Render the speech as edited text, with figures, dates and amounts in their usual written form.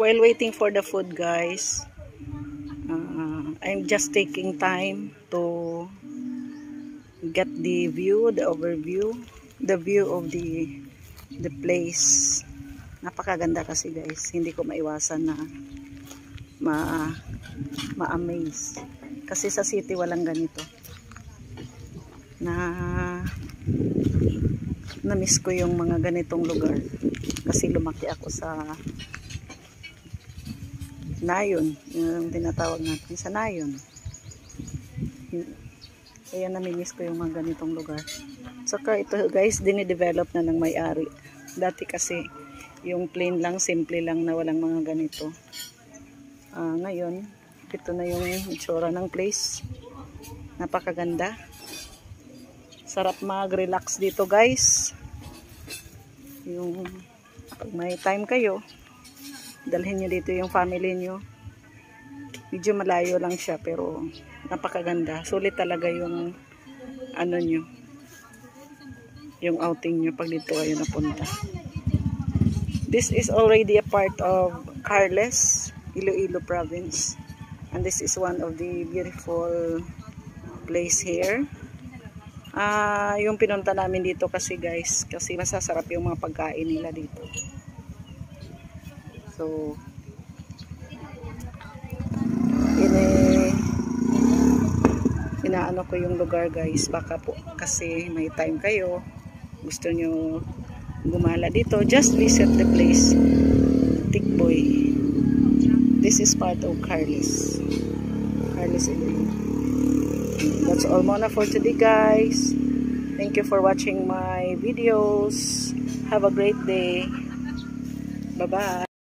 while waiting for the food, guys, I'm just taking time to get the view, the overview, the view of the place. Napakaganda kasi, guys. Hindi ko maiwasan na ma-amaze. Kasi sa city walang ganito. Na-miss ko yung mga ganitong lugar. Kasi lumaki ako sa Nayon, yung tinatawag natin sa Nayon. Kaya namimiss ko yung mga ganitong lugar. Saka ito, guys, dinidevelop na ng may-ari. Dati kasi yung plain lang, simple lang na walang mga ganito. Ngayon, ito na yung itsura ng place. Napakaganda. Sarap mag-relax dito, guys. Yung pag may time kayo, dalhin nyo dito yung family nyo. Medyo malayo lang siya pero napakaganda. Sulit talaga yung ano nyo, yung outing nyo pag dito kayo napunta. This is already a part of Carles, Iloilo province. And this is one of the beautiful place here. Yung pinunta namin dito kasi, guys, kasi masasarap yung mga pagkain nila dito. So, inaano ko yung lugar, guys. Baka po kasi may time kayo, gusto nyo gumala dito, just visit the place. Tikboy. This is part of Carles. Carles Iloilo. That's all muna for today, guys. Thank you for watching my videos. Have a great day. Bye-bye.